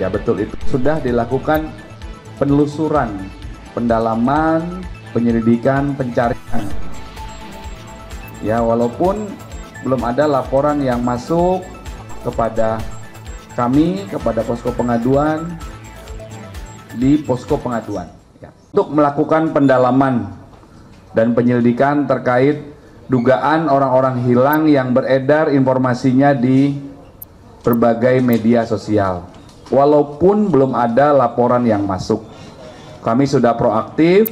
Ya betul, itu sudah dilakukan penelusuran, pendalaman, penyelidikan, pencarian. Ya walaupun belum ada laporan yang masuk kepada kami, kepada posko pengaduan di posko pengaduan. Ya. Untuk melakukan pendalaman dan penyelidikan terkait dugaan orang-orang hilang yang beredar informasinya di berbagai media sosial. Walaupun belum ada laporan yang masuk, kami sudah proaktif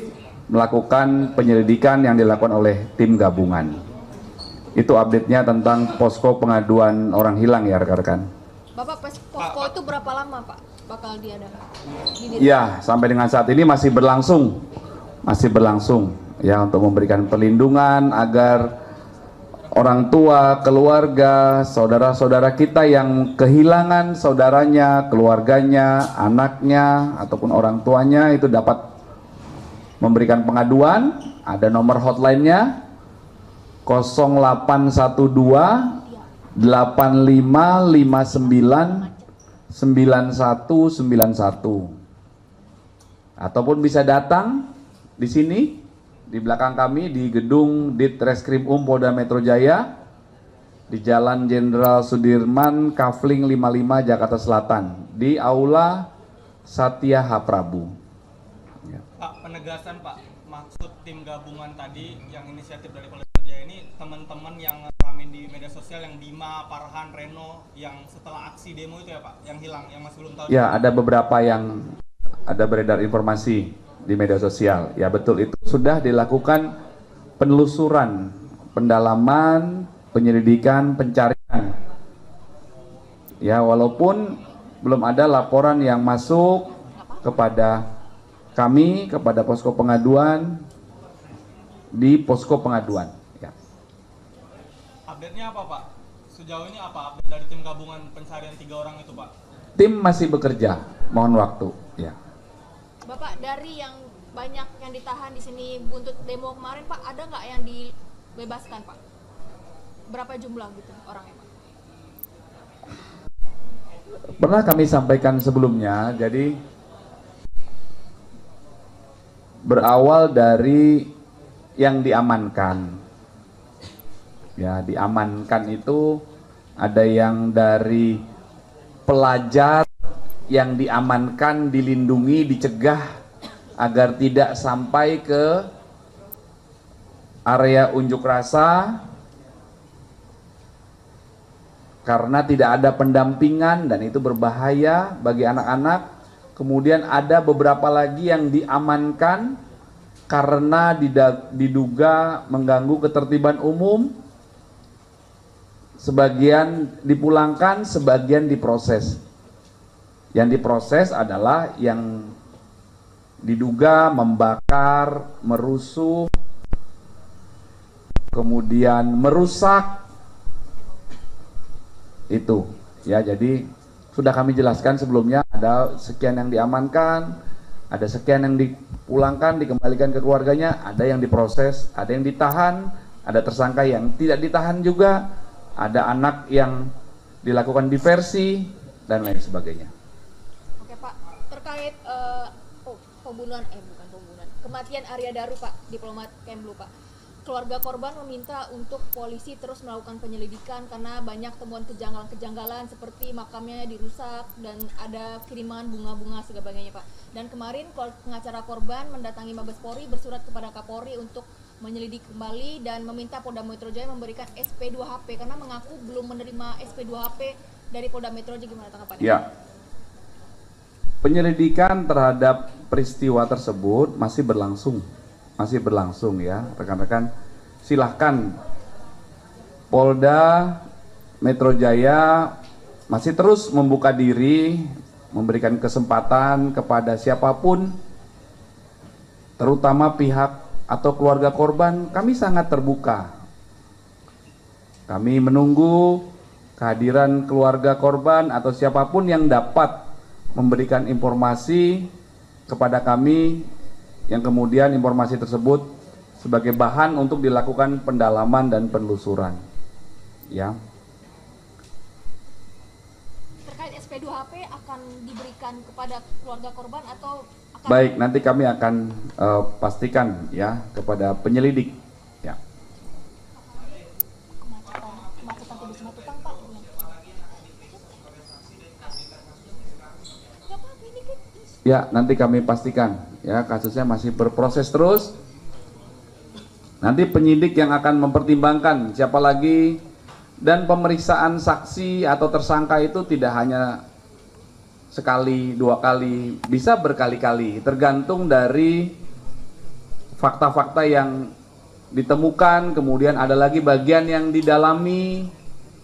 melakukan penyelidikan yang dilakukan oleh tim gabungan. Itu update-nya tentang posko pengaduan orang hilang ya rekan-rekan. Bapak, posko itu berapa lama Pak bakal diadakan? Ya, sampai dengan saat ini masih berlangsung ya, untuk memberikan perlindungan agar orang tua, keluarga, saudara-saudara kita yang kehilangan saudaranya, keluarganya, anaknya, ataupun orang tuanya itu dapat memberikan pengaduan. Ada nomor hotline-nya 0812 8559 9191, ataupun bisa datang di sini di belakang kami di gedung Ditreskrim Polda Metro Jaya di Jalan Jenderal Sudirman, Kafling 55 Jakarta Selatan, di Aula Satya H. Prabu. Ya. Pak, penegasan Pak, maksud tim gabungan tadi yang inisiatif dari Polda Metro Jaya ini teman-teman yang ramen di media sosial yang Bima, Farhan, Reno yang setelah aksi demo itu ya Pak, yang hilang, yang masih belum tahu. Ya, ada beberapa yang ada beredar informasi di media sosial. Ya betul, itu sudah dilakukan penelusuran, pendalaman, penyelidikan, pencarian. Ya walaupun belum ada laporan yang masuk kepada kami, kepada posko pengaduan di posko pengaduan. Ya. Update-nya apa Pak? Sejauh ini apa update dari tim gabungan pencarian 3 orang itu Pak? Tim masih bekerja, mohon waktu. Ya. Bapak, dari yang banyak yang ditahan di sini buntut demo kemarin Pak, ada nggak yang dibebaskan Pak? Berapa jumlah gitu orangnya Pak? Pernah kami sampaikan sebelumnya, jadi berawal dari yang diamankan. Ya, diamankan itu ada yang dari pelajar yang diamankan, dilindungi, dicegah agar tidak sampai ke area unjuk rasa karena tidak ada pendampingan dan itu berbahaya bagi anak-anak. Kemudian ada beberapa lagi yang diamankan karena diduga mengganggu ketertiban umum. Sebagian dipulangkan, sebagian diproses. Yang diproses adalah yang diduga membakar, merusuh, kemudian merusak. Itu ya, jadi sudah kami jelaskan sebelumnya, ada sekian yang diamankan, ada sekian yang dipulangkan, dikembalikan ke keluarganya, ada yang diproses, ada yang ditahan, ada tersangka yang tidak ditahan juga, ada anak yang dilakukan diversi dan lain sebagainya. Oke Pak, terkait kematian Arya Daru Pak, diplomat Kemlu Pak. Keluarga korban meminta untuk polisi terus melakukan penyelidikan karena banyak temuan kejanggalan seperti makamnya dirusak dan ada kiriman bunga-bunga sebagainya Pak. Dan kemarin pengacara korban mendatangi Mabes Polri bersurat kepada Kapolri untuk menyelidiki kembali dan meminta Polda Metro Jaya memberikan SP2HP karena mengaku belum menerima SP2HP dari Polda Metro Jaya. Gimana tanggapannya? Ya. Penyelidikan terhadap peristiwa tersebut masih berlangsung ya rekan-rekan. Silahkan Polda Metro Jaya masih terus membuka diri, memberikan kesempatan kepada siapapun, terutama pihak atau keluarga korban. Kami sangat terbuka. Kami menunggu kehadiran keluarga korban atau siapapun yang dapat memberikan informasi kepada kami, yang kemudian informasi tersebut sebagai bahan untuk dilakukan pendalaman dan penelusuran. Ya. Terkait SP2HP akan diberikan kepada keluarga korban atau akan... Baik, nanti kami akan pastikan ya kepada penyelidik. Ya. Kemacetan Kudus Matupang, Pak. Ya, nanti kami pastikan ya, kasusnya masih berproses terus. Nanti penyidik yang akan mempertimbangkan siapa lagi, dan pemeriksaan saksi atau tersangka itu tidak hanya sekali, dua kali, bisa berkali-kali, tergantung dari fakta-fakta yang ditemukan, kemudian ada lagi bagian yang didalami,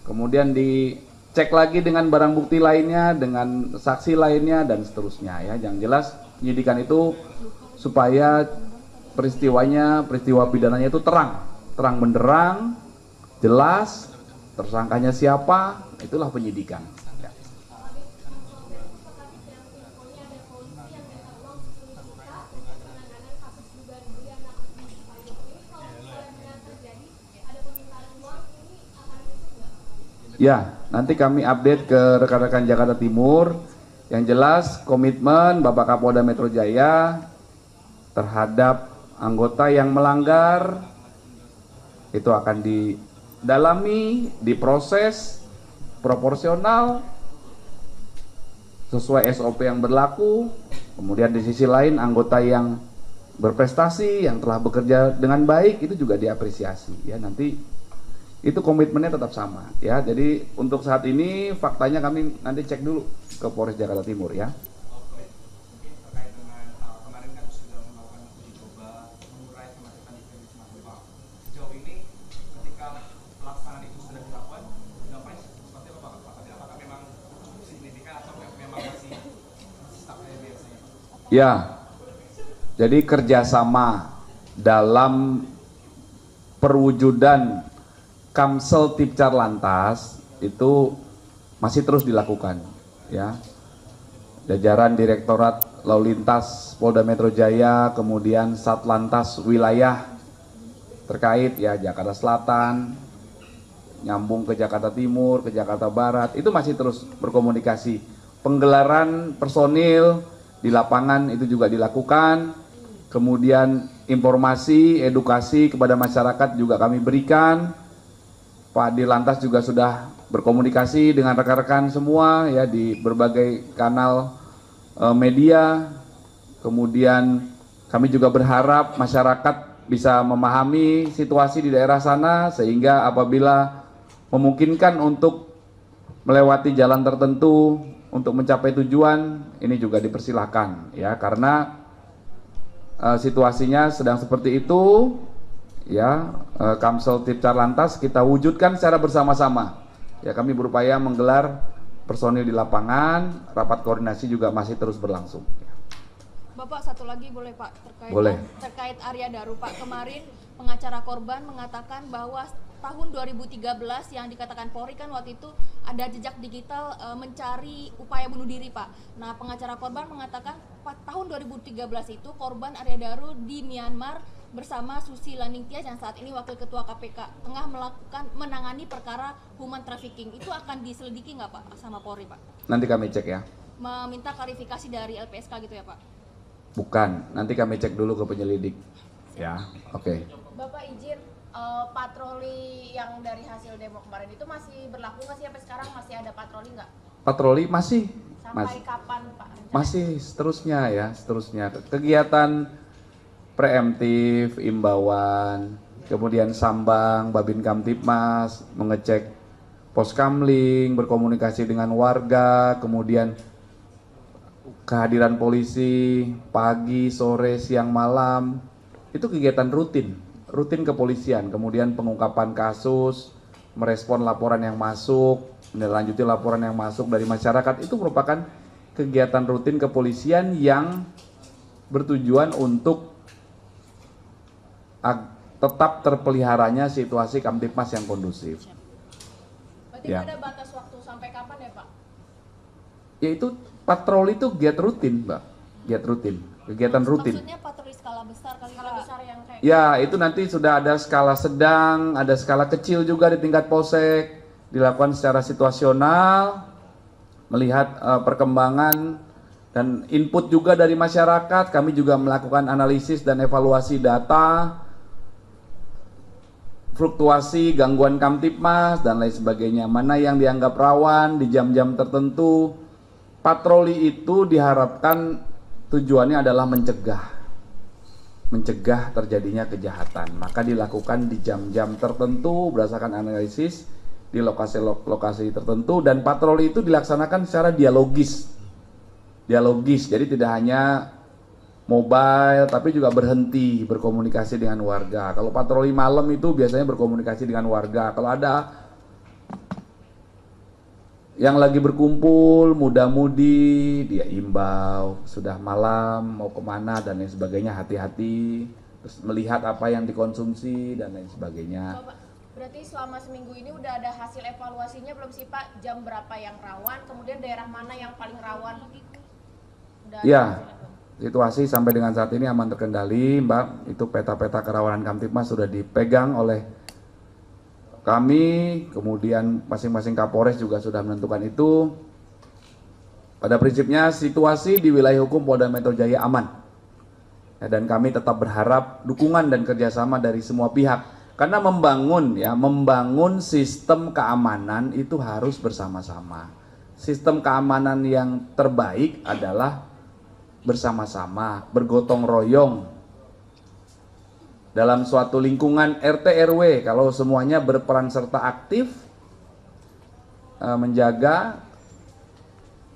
kemudian dicek lagi dengan barang bukti lainnya, dengan saksi lainnya, dan seterusnya ya. Yang jelas penyidikan itu supaya peristiwa pidananya itu terang benderang, jelas, tersangkanya siapa, itulah penyidikan. Ya. Ya, nanti kami update ke rekan-rekan Jakarta Timur. Yang jelas komitmen Bapak Kapolda Metro Jaya terhadap anggota yang melanggar itu akan didalami, diproses proporsional sesuai SOP yang berlaku. Kemudian di sisi lain anggota yang berprestasi, yang telah bekerja dengan baik itu juga diapresiasi ya. Nanti itu komitmennya tetap sama ya. Jadi untuk saat ini faktanya kami nanti cek dulu ke Polres Jakarta Timur ya. Terkait dengan kemarin kan sudah melakukan uji coba mengurai kemacetan di Kudus Matupang. Sejauh ini ketika pelaksanaan itu sudah dilakukan, dampaknya seperti apa Pak? Apakah memang cukup signifikan atau memang masih stuck kayak biasanya? Ya, jadi kerjasama dalam perwujudan Kamsel Tipcar Lantas itu masih terus dilakukan ya. Jajaran Direktorat Lalu Lintas Polda Metro Jaya, kemudian Satlantas wilayah terkait ya, Jakarta Selatan, nyambung ke Jakarta Timur, ke Jakarta Barat, itu masih terus berkomunikasi. Penggelaran personil di lapangan itu juga dilakukan, kemudian informasi, edukasi kepada masyarakat juga kami berikan. Pak Dirlantas juga sudah berkomunikasi dengan rekan-rekan semua ya di berbagai kanal media. Kemudian kami juga berharap masyarakat bisa memahami situasi di daerah sana sehingga apabila memungkinkan untuk melewati jalan tertentu untuk mencapai tujuan, ini juga dipersilahkan ya, karena situasinya sedang seperti itu ya. Kamsel Tipcar Lantas kita wujudkan secara bersama-sama ya. Kami berupaya menggelar personil di lapangan, rapat koordinasi juga masih terus berlangsung. Bapak, satu lagi boleh Pak, terkait Arya Daru Pak. Kemarin pengacara korban mengatakan bahwa tahun 2013 yang dikatakan Polri kan waktu itu ada jejak digital mencari upaya bunuh diri Pak. Nah, pengacara korban mengatakan tahun 2013 itu korban Arya Daru di Myanmar bersama Susi Laningtyas yang saat ini Wakil Ketua KPK tengah menangani perkara human trafficking. Itu akan diselidiki nggak Pak sama Polri Pak? Nanti kami cek ya. Meminta klarifikasi dari LPSK gitu ya Pak? Bukan, nanti kami cek dulu ke penyelidik ya. Oke. Bapak izin, patroli yang dari hasil demo kemarin itu masih berlaku nggak sih sampai sekarang? Masih ada patroli nggak? Patroli masih. Sampai kapan Pak? Masih seterusnya ya, seterusnya. Kegiatan preemptif, imbauan, kemudian sambang, Babin Kamtipmas, mengecek pos kamling, berkomunikasi dengan warga, kemudian kehadiran polisi pagi, sore, siang, malam, itu kegiatan rutin kepolisian, kemudian pengungkapan kasus, merespon laporan yang masuk, menindaklanjuti laporan yang masuk dari masyarakat, itu merupakan kegiatan rutin kepolisian yang bertujuan untuk tetap terpeliharanya situasi Kamtipmas yang kondusif. Berarti ada batas waktu sampai kapan ya Pak? Yaitu patroli itu kegiatan rutin, Mbak. Kegiatan rutin. Maksudnya patroli skala besar kali Skala besar yang kayak Ya, itu nanti sudah ada skala sedang, ada skala kecil juga di tingkat polsek, dilakukan secara situasional. melihat perkembangan dan input juga dari masyarakat. Kami juga melakukan analisis dan evaluasi data, fluktuasi, gangguan Kamtipmas, dan lain sebagainya. Mana yang dianggap rawan di jam-jam tertentu. Patroli itu diharapkan tujuannya adalah mencegah terjadinya kejahatan. Maka dilakukan di jam-jam tertentu berdasarkan analisis di lokasi-lokasi tertentu, dan patroli itu dilaksanakan secara dialogis. Jadi tidak hanya mobile, tapi juga berhenti berkomunikasi dengan warga. Kalau patroli malam itu biasanya berkomunikasi dengan warga. Kalau ada yang lagi berkumpul, muda-mudi, dia imbau, sudah malam, mau kemana, dan lain sebagainya, hati-hati. Terus melihat apa yang dikonsumsi, dan lain sebagainya. Berarti selama seminggu ini udah ada hasil evaluasinya belum sih Pak? Jam berapa yang rawan, kemudian daerah mana yang paling rawan? Ya, situasi sampai dengan saat ini aman terkendali, Mbak. Itu peta-peta kerawanan Kamtipmas sudah dipegang oleh kami, kemudian masing-masing Kapolres juga sudah menentukan itu. Pada prinsipnya situasi di wilayah hukum Polda Metro Jaya aman. Ya, dan kami tetap berharap dukungan dan kerjasama dari semua pihak. Karena membangun sistem keamanan itu harus bersama-sama. Sistem keamanan yang terbaik adalah bersama-sama, bergotong royong dalam suatu lingkungan RT RW. Kalau semuanya berperan serta aktif menjaga,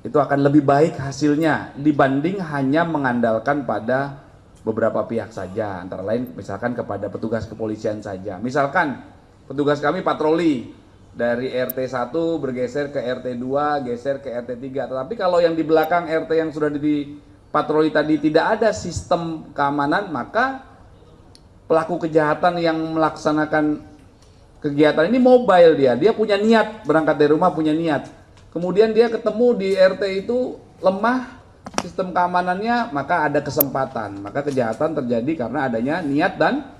itu akan lebih baik hasilnya dibanding hanya mengandalkan pada beberapa pihak saja, antara lain misalkan kepada petugas kepolisian saja. Misalkan petugas kami patroli dari RT 1 bergeser ke RT 2, geser ke RT 3, tetapi kalau yang di belakang RT yang sudah patroli tadi tidak ada sistem keamanan, maka pelaku kejahatan yang melaksanakan kegiatan ini mobile, dia punya niat, berangkat dari rumah punya niat, kemudian dia ketemu di RT itu lemah sistem keamanannya, maka ada kesempatan, maka kejahatan terjadi karena adanya niat dan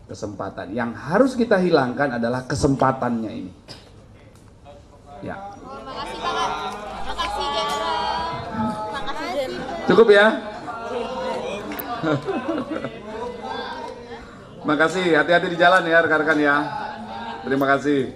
kesempatan. Yang harus kita hilangkan adalah kesempatannya ini. Ya. Makasih Pak. Makasih Jenderal. Makasih Jenderal. Cukup ya? Makasih, hati-hati di jalan ya rekan-rekan ya. Terima kasih.